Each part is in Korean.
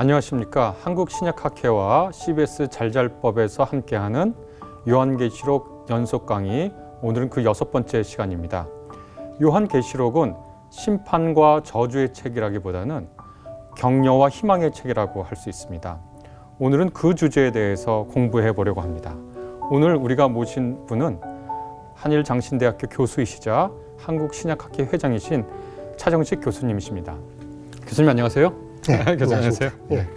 안녕하십니까. 한국신약학회와 CBS 잘잘법에서 함께하는 요한계시록 연속 강의, 오늘은 그 6번째 시간입니다. 요한계시록은 심판과 저주의 책이라기보다는 격려와 희망의 책이라고 할 수 있습니다. 오늘은 그 주제에 대해서 공부해 보려고 합니다. 오늘 우리가 모신 분은 한일장신대학교 교수이시자 한국신약학회 회장이신 차정식 교수님이십니다. 교수님 안녕하세요. 네, 교수님 안녕하세요. 네.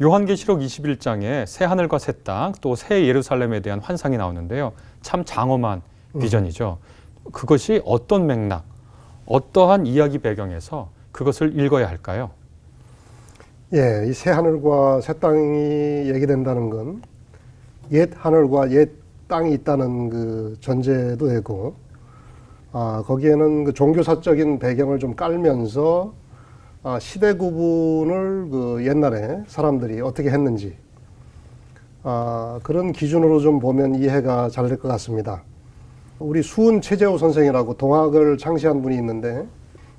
요한계시록 21장에 새 하늘과 새 땅, 또 새 예루살렘에 대한 환상이 나오는데요. 참 장엄한 비전이죠. 그것이 어떤 맥락, 어떠한 이야기 배경에서 그것을 읽어야 할까요? 예, 이 새 하늘과 새 땅이 얘기된다는 건 옛 하늘과 옛 땅이 있다는 그 전제도 되고, 거기에는 그 종교사적인 배경을 좀 깔면서 시대 구분을 그 옛날에 사람들이 어떻게 했는지 그런 기준으로 좀 보면 이해가 잘 될 것 같습니다. 우리 수은 최재호 선생이라고 동학을 창시한 분이 있는데,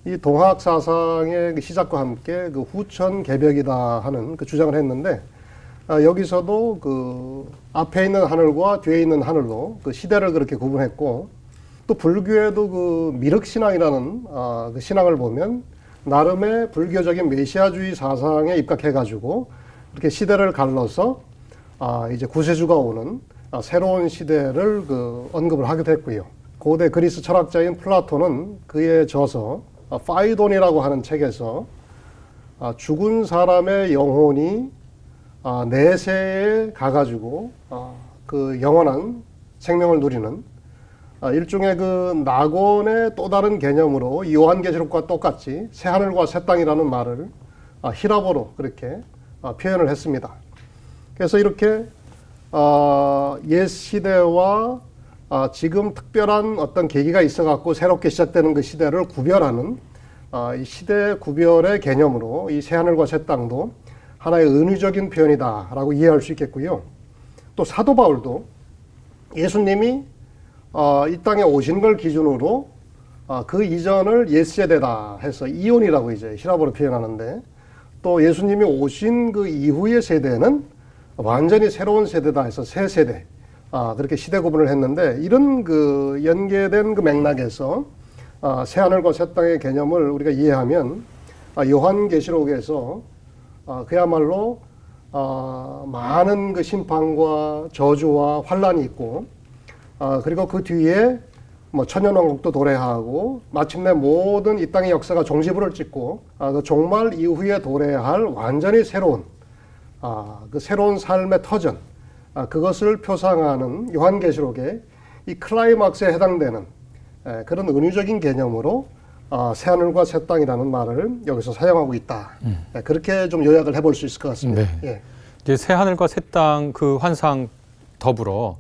이 동학 사상의 그 시작과 함께 그 후천 개벽이다 하는 그 주장을 했는데, 여기서도 그 앞에 있는 하늘과 뒤에 있는 하늘로 그 시대를 그렇게 구분했고, 또 불교에도 그 미륵신앙이라는 그 신앙을 보면 나름의 불교적인 메시아주의 사상에 입각해가지고 이렇게 시대를 갈라서 이제 구세주가 오는 새로운 시대를 그 언급을 하기도 했고요. 고대 그리스 철학자인 플라톤은 그의 저서 파이돈이라고 하는 책에서 죽은 사람의 영혼이 내세에 가가지고 그 영원한 생명을 누리는 일종의 그 낙원의 또 다른 개념으로 이 요한계시록과 똑같이 새 하늘과 새 땅이라는 말을 히라보로 그렇게 표현을 했습니다. 그래서 이렇게 옛 시대와 지금 특별한 어떤 계기가 있어갖고 새롭게 시작되는 그 시대를 구별하는 이 시대 구별의 개념으로 이 새 하늘과 새 땅도 하나의 은유적인 표현이다라고 이해할 수 있겠고요. 또 사도 바울도 예수님이 이 땅에 오신 걸 기준으로 그 이전을 옛 세대다 해서 이온이라고 이제 히라보로 표현하는데, 또 예수님이 오신 그 이후의 세대는 완전히 새로운 세대다 해서 새 세대, 그렇게 시대 구분을 했는데, 이런 그 연계된 그 맥락에서 새 하늘과 새 땅의 개념을 우리가 이해하면 요한계시록에서 그야말로 많은 그 심판과 저주와 환란이 있고, 그리고 그 뒤에 뭐 천년왕국도 도래하고 마침내 모든 이 땅의 역사가 종지부를 찍고 그 종말 이후에 도래할 완전히 새로운 그 새로운 삶의 터전, 그것을 표상하는 요한계시록의 이 클라이막스에 해당되는 그런 은유적인 개념으로 새 하늘과 새 땅이라는 말을 여기서 사용하고 있다. 그렇게 좀 요약을 해볼 수 있을 것 같습니다. 네. 예. 이제 새 하늘과 새 땅 그 환상 더불어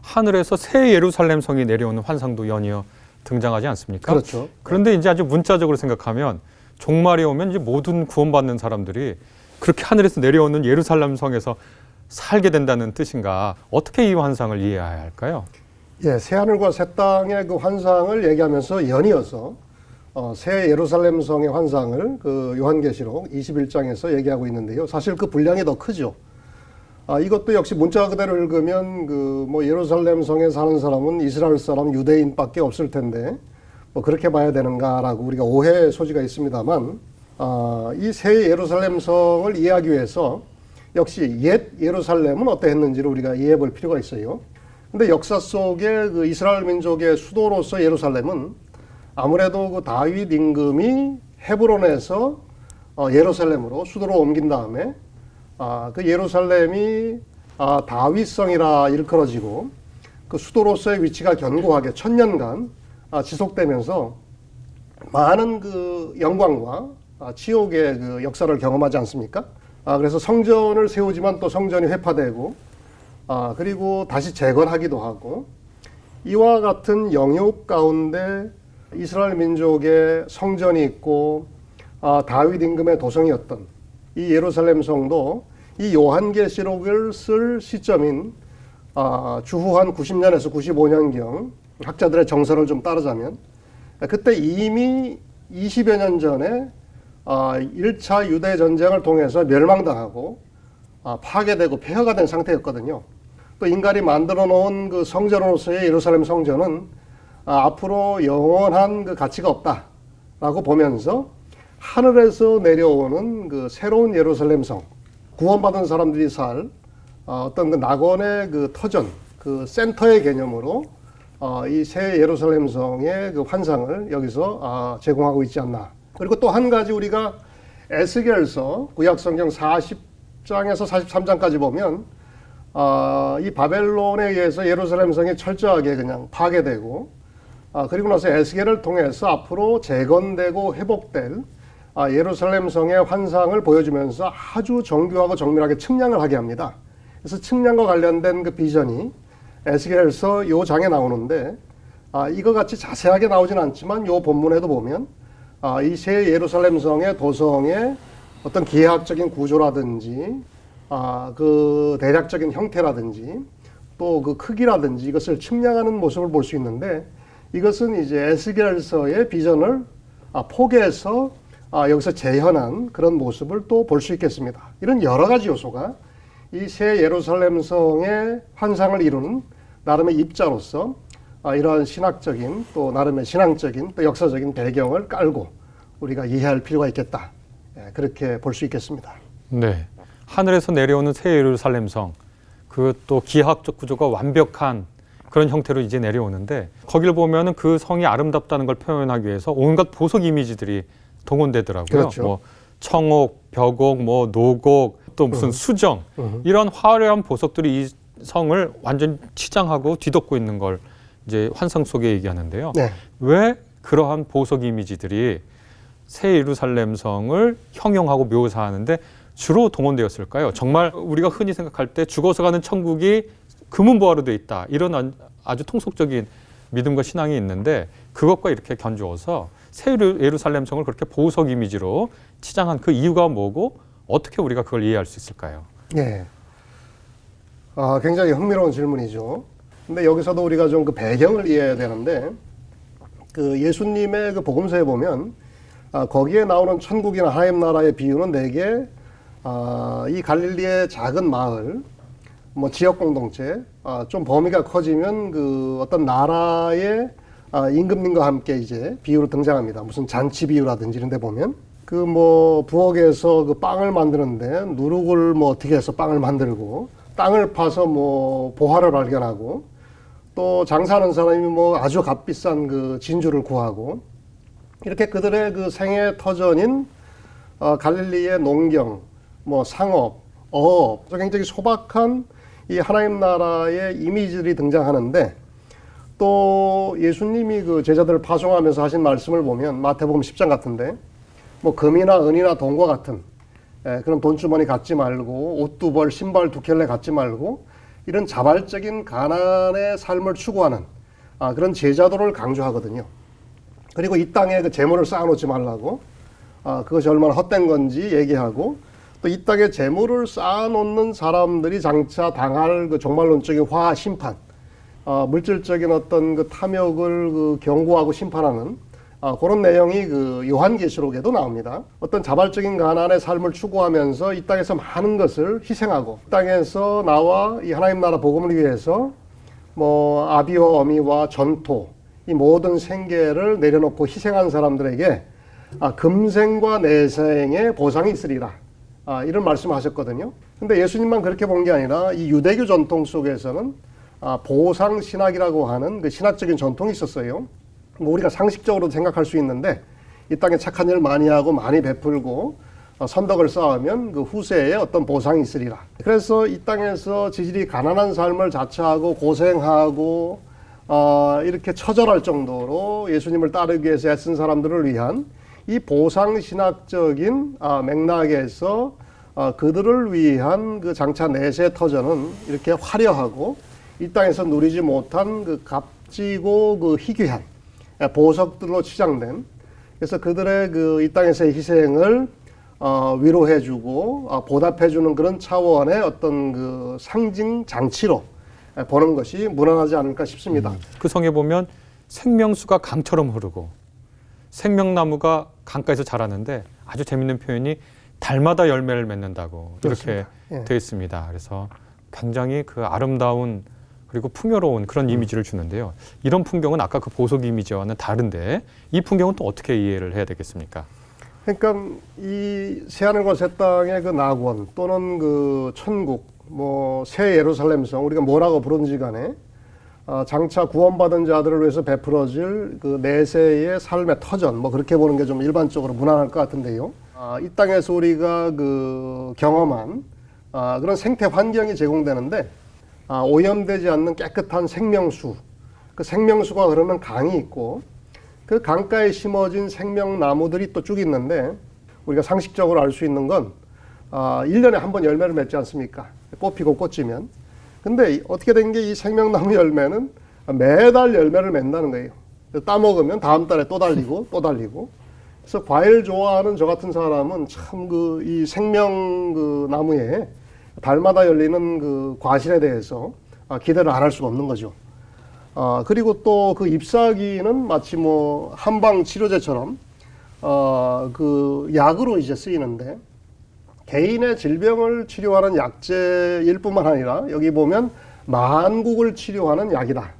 하늘에서 새 예루살렘 성이 내려오는 환상도 연이어 등장하지 않습니까? 그렇죠. 그런데 이제 아주 문자적으로 생각하면 종말이 오면 이제 모든 구원받는 사람들이 그렇게 하늘에서 내려오는 예루살렘 성에서 살게 된다는 뜻인가? 어떻게 이 환상을 이해해야 할까요? 예, 새 하늘과 새 땅의 그 환상을 얘기하면서 연이어서 새 예루살렘 성의 환상을 그 요한계시록 21장에서 얘기하고 있는데요. 사실 그 분량이 더 크죠. 이것도 역시 문자 그대로 읽으면 그 뭐 예루살렘 성에 사는 사람은 이스라엘 사람 유대인밖에 없을 텐데 뭐 그렇게 봐야 되는가라고 우리가 오해의 소지가 있습니다만, 이 새 예루살렘 성을 이해하기 위해서 역시 옛 예루살렘은 어떠했는지를 우리가 이해해 볼 필요가 있어요. 근데 역사 속에 그 이스라엘 민족의 수도로서 예루살렘은 아무래도 그 다윗 임금이 헤브론에서 예루살렘으로 수도로 옮긴 다음에 그 예루살렘이 다윗성이라 일컬어지고 그 수도로서의 위치가 견고하게 1000년간 지속되면서 많은 그 영광과 치욕의 그 역사를 경험하지 않습니까? 그래서 성전을 세우지만 또 성전이 회파되고 그리고 다시 재건하기도 하고, 이와 같은 영역 가운데 이스라엘 민족의 성전이 있고 다윗 임금의 도성이었던 이 예루살렘 성도 이 요한계시록을 쓸 시점인 주후 한 90년에서 95년경 학자들의 정설을 좀 따르자면, 그때 이미 20여 년 전에 1차 유대 전쟁을 통해서 멸망당하고 파괴되고 폐허가 된 상태였거든요. 또 인간이 만들어 놓은 그 성전으로서의 예루살렘 성전은 앞으로 영원한 그 가치가 없다라고 보면서 하늘에서 내려오는 그 새로운 예루살렘 성, 구원받은 사람들이 살 어떤 그 낙원의 그 터전, 그 센터의 개념으로 이 새 예루살렘 성의 그 환상을 여기서 제공하고 있지 않나. 그리고 또 한 가지 우리가 에스겔서 구약성경 40장에서 43장까지 보면 이 바벨론에 의해서 예루살렘 성이 철저하게 그냥 파괴되고 그리고 나서 에스겔을 통해서 앞으로 재건되고 회복될 예루살렘 성의 환상을 보여주면서 아주 정교하고 정밀하게 측량을 하게 합니다. 그래서 측량과 관련된 그 비전이 에스겔서 요 장에 나오는데 이거 같이 자세하게 나오진 않지만 요 본문에도 보면 이 새 예루살렘 성의 도성의 어떤 기하학적인 구조라든지 그 대략적인 형태라든지 또 그 크기라든지 이것을 측량하는 모습을 볼 수 있는데 이것은 이제 에스겔서의 비전을 포개해서 여기서 재현한 그런 모습을 또 볼 수 있겠습니다. 이런 여러 가지 요소가 이 새 예루살렘 성의 환상을 이루는 나름의 입자로서 이러한 신학적인 또 나름의 신앙적인 또 역사적인 배경을 깔고 우리가 이해할 필요가 있겠다. 그렇게 볼 수 있겠습니다. 네, 하늘에서 내려오는 새 예루살렘 성, 그 또 기하학적 구조가 완벽한 그런 형태로 이제 내려오는데 거기를 보면은 그 성이 아름답다는 걸 표현하기 위해서 온갖 보석 이미지들이 동원되더라고요. 그렇죠. 뭐 청옥, 벽옥, 뭐 노곡, 또 무슨 수정 이런 화려한 보석들이 이 성을 완전 치장하고 뒤덮고 있는 걸 이제 환상 속에 얘기하는데요. 네. 왜 그러한 보석 이미지들이 새 예루살렘 성을 형용하고 묘사하는데 주로 동원되었을까요? 정말 우리가 흔히 생각할 때 죽어서 가는 천국이 금은보화로 되어 있다. 이런 아주 통속적인 믿음과 신앙이 있는데 그것과 이렇게 견주어서 새 예루살렘 성을 그렇게 보석 이미지로 치장한 그 이유가 뭐고 어떻게 우리가 그걸 이해할 수 있을까요? 네. 굉장히 흥미로운 질문이죠. 근데 여기서도 우리가 좀 그 배경을 이해해야 되는데 그 예수님의 그 복음서에 보면 거기에 나오는 천국이나 하나님 나라의 비유는 대개 이 갈릴리의 작은 마을, 뭐 지역 공동체, 좀 범위가 커지면 그 어떤 나라의 임금님과 함께 이제 비유로 등장합니다. 무슨 잔치 비유라든지 이런 데 보면 그 뭐 부엌에서 그 빵을 만드는데 누룩을 뭐 어떻게 해서 빵을 만들고 땅을 파서 뭐 보화를 발견하고 또 장사하는 사람이 뭐 아주 값비싼 그 진주를 구하고 이렇게 그들의 그 생애 터전인 갈릴리의 농경, 뭐 상업, 어업, 굉장히 소박한 이 하나님 나라의 이미지들이 등장하는데 또 예수님이 그 제자들을 파송하면서 하신 말씀을 보면 마태복음 10장 같은데 뭐 금이나 은이나 돈과 같은 그런 돈주머니 갖지 말고 옷 두 벌, 신발 두 켤레 갖지 말고 이런 자발적인 가난의 삶을 추구하는 그런 제자도를 강조하거든요. 그리고 이 땅에 그 재물을 쌓아놓지 말라고 그것이 얼마나 헛된 건지 얘기하고 또 이 땅에 재물을 쌓아놓는 사람들이 장차 당할 그 종말론적인 화학 심판, 물질적인 어떤 그 탐욕을 그 경고하고 심판하는 그런 내용이 그 요한계시록에도 나옵니다. 어떤 자발적인 가난의 삶을 추구하면서 이 땅에서 많은 것을 희생하고 이 땅에서 나와 이 하나님 나라 복음을 위해서 뭐 아비와 어미와 전토 이 모든 생계를 내려놓고 희생한 사람들에게 금생과 내생의 보상이 있으리라. 이런 말씀을 하셨거든요. 근데 예수님만 그렇게 본 게 아니라 이 유대교 전통 속에서는 보상 신학이라고 하는 그 신학적인 전통이 있었어요. 뭐 우리가 상식적으로 생각할 수 있는데 이 땅에 착한 일 많이 하고 많이 베풀고 선덕을 쌓으면 그 후세에 어떤 보상이 있으리라. 그래서 이 땅에서 지질이 가난한 삶을 자처하고 고생하고 이렇게 처절할 정도로 예수님을 따르기 위해서 애쓴 사람들을 위한 이 보상 신학적인 맥락에서 그들을 위한 그 장차 내세 터전은 이렇게 화려하고 이 땅에서 누리지 못한 그 값지고 그 희귀한 보석들로 치장된 그래서 그들의 그 이 땅에서의 희생을 위로해주고 보답해주는 그런 차원의 어떤 그 상징 장치로 보는 것이 무난하지 않을까 싶습니다. 그 성에 보면 생명수가 강처럼 흐르고 생명나무가 강가에서 자라는데 아주 재밌는 표현이 달마다 열매를 맺는다고 이렇게 예. 되어 있습니다. 그래서 굉장히 그 아름다운 그리고 풍요로운 그런 이미지를 주는데요. 이런 풍경은 아까 그 보석 이미지와는 다른데 이 풍경은 또 어떻게 이해를 해야 되겠습니까? 그러니까 이 새하늘과 새 땅의 그 낙원 또는 그 천국, 뭐 새 예루살렘성 우리가 뭐라고 부르는지 간에 장차 구원받은 자들을 위해서 베풀어질 그 내세의 삶의 터전, 뭐 그렇게 보는 게 좀 일반적으로 무난할 것 같은데요. 이 땅에서 우리가 그 경험한 그런 생태 환경이 제공되는데 오염되지 않는 깨끗한 생명수, 그 생명수가 흐르는 강이 있고 그 강가에 심어진 생명나무들이 또 쭉 있는데 우리가 상식적으로 알 수 있는 건 1년에 한 번 열매를 맺지 않습니까? 꽃피고 꽃지면. 근데 어떻게 된 게 이 생명나무 열매는 매달 열매를 맺는다는 거예요. 따먹으면 다음 달에 또 달리고 또 달리고. 그래서 과일 좋아하는 저 같은 사람은 참 그 이 생명 그 나무에 달마다 열리는 그 과실에 대해서 기대를 안 할 수가 없는 거죠. 그리고 또 그 잎사귀는 마치 뭐 한방 치료제처럼 그 약으로 이제 쓰이는데 개인의 질병을 치료하는 약재일 뿐만 아니라 여기 보면 만국을 치료하는 약이다.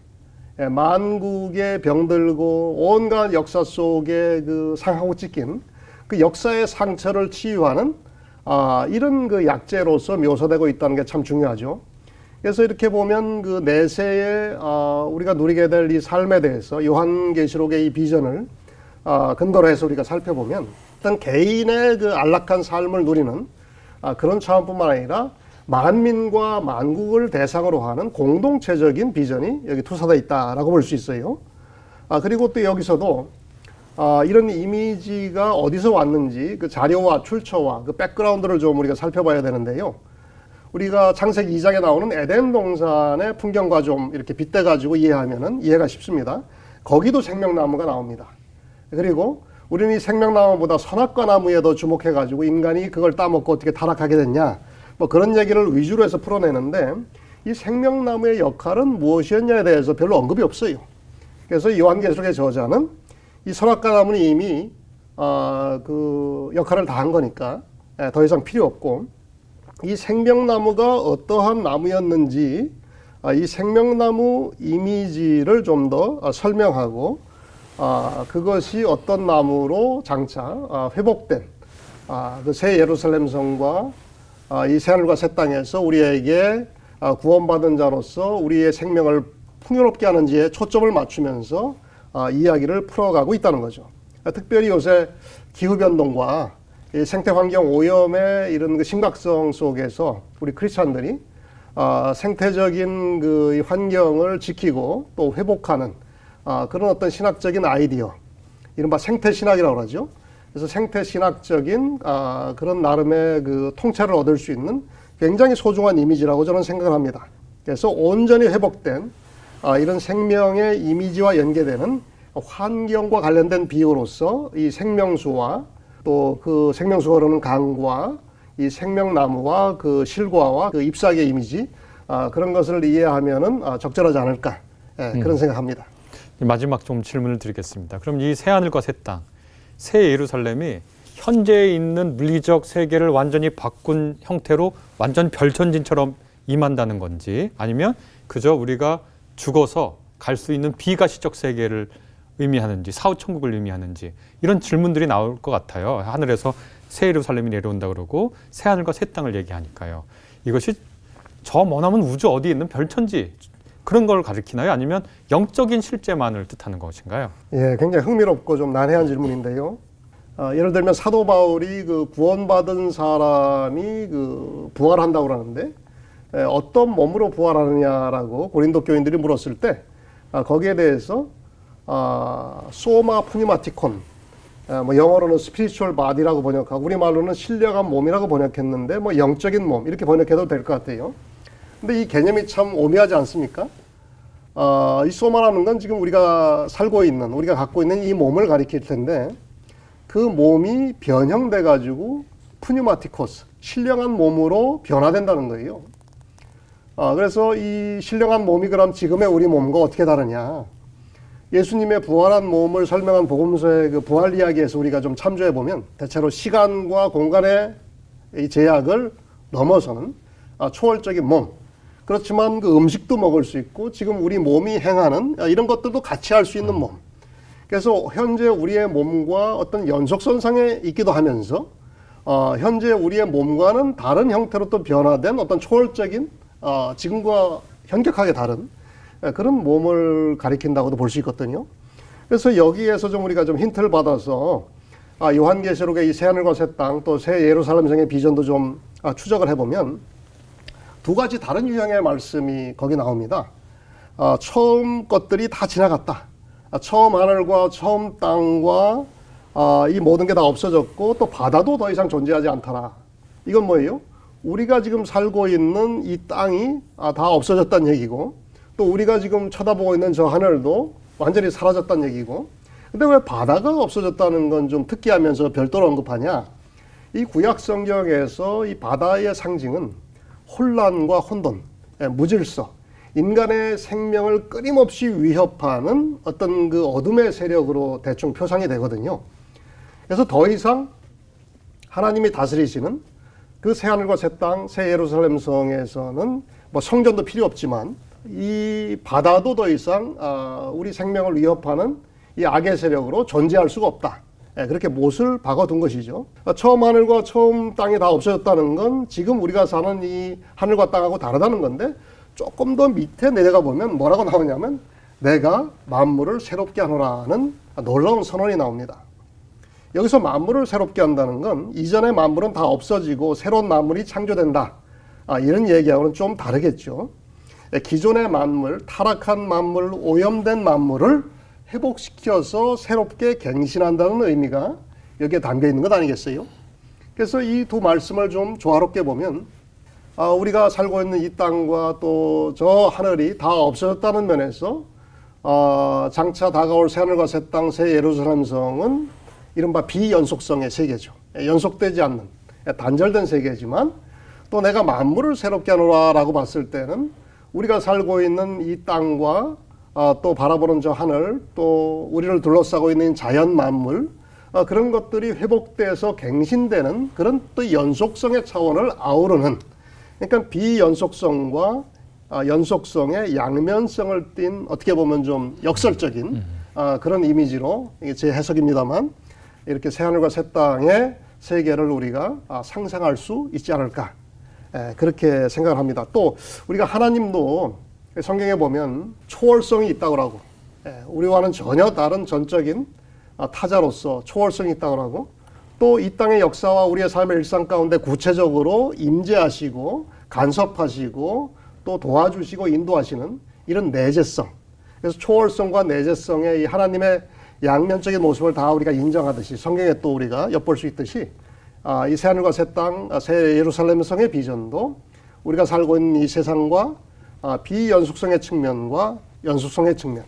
예, 만국의 병들고 온갖 역사 속에 그 상하고 찢긴 그 역사의 상처를 치유하는 이런 그 약재로서 묘사되고 있다는 게 참 중요하죠. 그래서 이렇게 보면 그 내세에 우리가 누리게 될 이 삶에 대해서 요한계시록의 이 비전을 근거로 해서 우리가 살펴보면 일단 개인의 그 안락한 삶을 누리는 그런 차원뿐만 아니라 만민과 만국을 대상으로 하는 공동체적인 비전이 여기 투사되어 있다라고 볼 수 있어요. 그리고 또 여기서도 이런 이미지가 어디서 왔는지 그 자료와 출처와 그 백그라운드를 좀 우리가 살펴봐야 되는데요. 우리가 창세기 2장에 나오는 에덴 동산의 풍경과 좀 이렇게 빗대가지고 이해하면은 이해가 쉽습니다. 거기도 생명나무가 나옵니다. 그리고 우리는 이 생명나무보다 선악과 나무에 더 주목해가지고 인간이 그걸 따먹고 어떻게 타락하게 됐냐, 뭐 그런 얘기를 위주로 해서 풀어내는데 이 생명나무의 역할은 무엇이었냐에 대해서 별로 언급이 없어요. 그래서 요한계시록의 저자는 이 선악과 나무는 이미 그 역할을 다 한 거니까 더 이상 필요 없고 이 생명나무가 어떠한 나무였는지 이 생명나무 이미지를 좀 더 설명하고 그것이 어떤 나무로 장차 회복된 그 새 예루살렘 성과 이 새하늘과 새 땅에서 우리에게 구원받은 자로서 우리의 생명을 풍요롭게 하는지에 초점을 맞추면서 이야기를 풀어가고 있다는 거죠. 특별히 요새 기후변동과 생태환경 오염의 이런 그 심각성 속에서 우리 크리스찬들이 생태적인 그 환경을 지키고 또 회복하는 그런 어떤 신학적인 아이디어, 이른바 생태신학이라고 하죠. 그래서 생태신학적인 그런 나름의 그 통찰을 얻을 수 있는 굉장히 소중한 이미지라고 저는 생각을 합니다. 그래서 온전히 회복된 이런 생명의 이미지와 연계되는 환경과 관련된 비유로서 이 생명수와 또 그 생명수가 흐르는 강과 이 생명나무와 그 실과와 그 잎사귀의 이미지 그런 것을 이해하면은 적절하지 않을까 그런 생각합니다. 마지막 좀 질문을 드리겠습니다. 그럼 이 새하늘과 새 땅, 새 예루살렘이 현재 있는 물리적 세계를 완전히 바꾼 형태로 완전 별천진처럼 임한다는 건지 아니면 그저 우리가 죽어서 갈 수 있는 비가시적 세계를 의미하는지 사후천국을 의미하는지 이런 질문들이 나올 것 같아요. 하늘에서 새 예루살렘이 내려온다 그러고 새하늘과 새 땅을 얘기하니까요. 이것이 저 머나먼 우주 어디에 있는 별천지 그런 걸 가리키나요? 아니면 영적인 실제만을 뜻하는 것인가요? 예, 굉장히 흥미롭고 좀 난해한 질문인데요. 예를 들면 사도 바울이 그 구원받은 사람이 그 부활한다고 그러는데 어떤 몸으로 부활하느냐라고 고린도 교인들이 물었을 때 거기에 대해서 소마 푸니마티콘, 뭐 영어로는 spiritual body라고 번역하고 우리말로는 신령한 몸이라고 번역했는데 뭐 영적인 몸 이렇게 번역해도 될 것 같아요. 근데 이 개념이 참 오묘하지 않습니까? 이 소마라는 건 지금 우리가 살고 있는, 우리가 갖고 있는 이 몸을 가리킬 텐데 그 몸이 변형돼 가지고 푸니마티코스, 신령한 몸으로 변화된다는 거예요. 그래서 이 신령한 몸이 그럼 지금의 우리 몸과 어떻게 다르냐? 예수님의 부활한 몸을 설명한 복음서의 그 부활 이야기에서 우리가 좀 참조해 보면 대체로 시간과 공간의 이 제약을 넘어서는 초월적인 몸. 그렇지만 그 음식도 먹을 수 있고 지금 우리 몸이 행하는 이런 것들도 같이 할 수 있는 몸. 그래서 현재 우리의 몸과 어떤 연속선상에 있기도 하면서 현재 우리의 몸과는 다른 형태로 또 변화된 어떤 초월적인 지금과 현격하게 다른 그런 몸을 가리킨다고도 볼 수 있거든요. 그래서 여기에서 좀 우리가 좀 힌트를 받아서 요한계시록의 이 새하늘과 새 땅 또 새 예루살렘 성의 비전도 좀 추적을 해보면 두 가지 다른 유형의 말씀이 거기 나옵니다. 처음 것들이 다 지나갔다. 처음 하늘과 처음 땅과 이 모든 게 다 없어졌고 또 바다도 더 이상 존재하지 않더라. 이건 뭐예요? 우리가 지금 살고 있는 이 땅이 다 없어졌다는 얘기고 또 우리가 지금 쳐다보고 있는 저 하늘도 완전히 사라졌다는 얘기고 근데 왜 바다가 없어졌다는 건 좀 특이하면서 별도로 언급하냐? 이 구약 성경에서 이 바다의 상징은 혼란과 혼돈, 무질서, 인간의 생명을 끊임없이 위협하는 어떤 그 어둠의 세력으로 대충 표상이 되거든요. 그래서 더 이상 하나님이 다스리시는 그 새하늘과 새 땅, 새 예루살렘 성에서는 뭐 성전도 필요 없지만 이 바다도 더 이상 우리 생명을 위협하는 이 악의 세력으로 존재할 수가 없다. 그렇게 못을 박아둔 것이죠. 처음 하늘과 처음 땅이 다 없어졌다는 건 지금 우리가 사는 이 하늘과 땅하고 다르다는 건데 조금 더 밑에 내려가 보면 뭐라고 나오냐면 내가 만물을 새롭게 하노라는 놀라운 선언이 나옵니다. 여기서 만물을 새롭게 한다는 건 이전의 만물은 다 없어지고 새로운 만물이 창조된다. 이런 얘기하고는 좀 다르겠죠. 기존의 만물, 타락한 만물, 오염된 만물을 회복시켜서 새롭게 갱신한다는 의미가 여기에 담겨 있는 것 아니겠어요? 그래서 이 두 말씀을 좀 조화롭게 보면 우리가 살고 있는 이 땅과 또 저 하늘이 다 없어졌다는 면에서 장차 다가올 새하늘과 새 땅, 새 예루살렘 성은 이른바 비연속성의 세계죠. 연속되지 않는 단절된 세계지만 또 내가 만물을 새롭게 하노라라고 봤을 때는 우리가 살고 있는 이 땅과 또 바라보는 저 하늘, 또 우리를 둘러싸고 있는 자연 만물, 그런 것들이 회복돼서 갱신되는 그런 또 연속성의 차원을 아우르는, 그러니까 비연속성과 연속성의 양면성을 띤 어떻게 보면 좀 역설적인 그런 이미지로 이게 제 해석입니다만 이렇게 새하늘과 새 땅의 세계를 우리가 상상할 수 있지 않을까, 그렇게 생각을 합니다. 또 우리가 하나님도 성경에 보면 초월성이 있다고 하고 우리와는 전혀 다른 전적인 타자로서 초월성이 있다고 하고 또 이 땅의 역사와 우리의 삶의 일상 가운데 구체적으로 임재하시고 간섭하시고 또 도와주시고 인도하시는 이런 내재성, 그래서 초월성과 내재성의 이 하나님의 양면적인 모습을 다 우리가 인정하듯이 성경에 또 우리가 엿볼 수 있듯이 이 새하늘과 새 땅, 새 예루살렘 성의 비전도 우리가 살고 있는 이 세상과 비연속성의 측면과 연속성의 측면,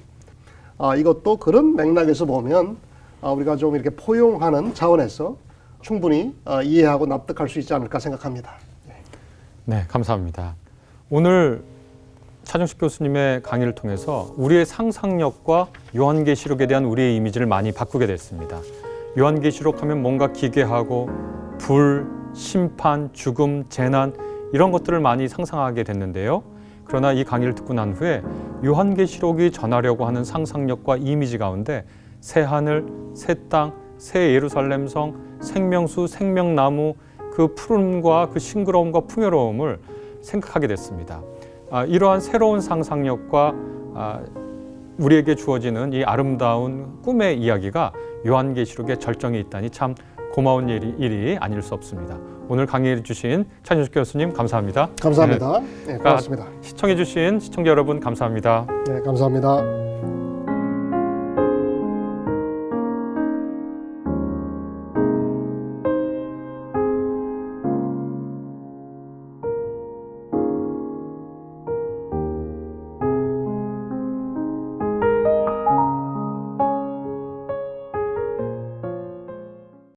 이것도 그런 맥락에서 보면 우리가 좀 이렇게 포용하는 차원에서 충분히 이해하고 납득할 수 있지 않을까 생각합니다. 네, 감사합니다. 오늘 차정식 교수님의 강의를 통해서 우리의 상상력과 요한계시록에 대한 우리의 이미지를 많이 바꾸게 됐습니다. 요한계시록 하면 뭔가 기괴하고 불, 심판, 죽음, 재난 이런 것들을 많이 상상하게 됐는데요. 그러나 이 강의를 듣고 난 후에 요한계시록이 전하려고 하는 상상력과 이미지 가운데 새 하늘, 새 땅, 새 예루살렘 성, 생명수, 생명나무, 그 푸름과 그 싱그러움과 풍요로움을 생각하게 됐습니다. 이러한 새로운 상상력과 우리에게 주어지는 이 아름다운 꿈의 이야기가 요한계시록에 절정에 있다니 참 고마운 일이 아닐 수 없습니다. 오늘 강의해 주신 차정식 교수님 감사합니다. 감사합니다. 네, 고맙습니다. 시청해 주신 시청자 여러분 감사합니다. 네, 감사합니다.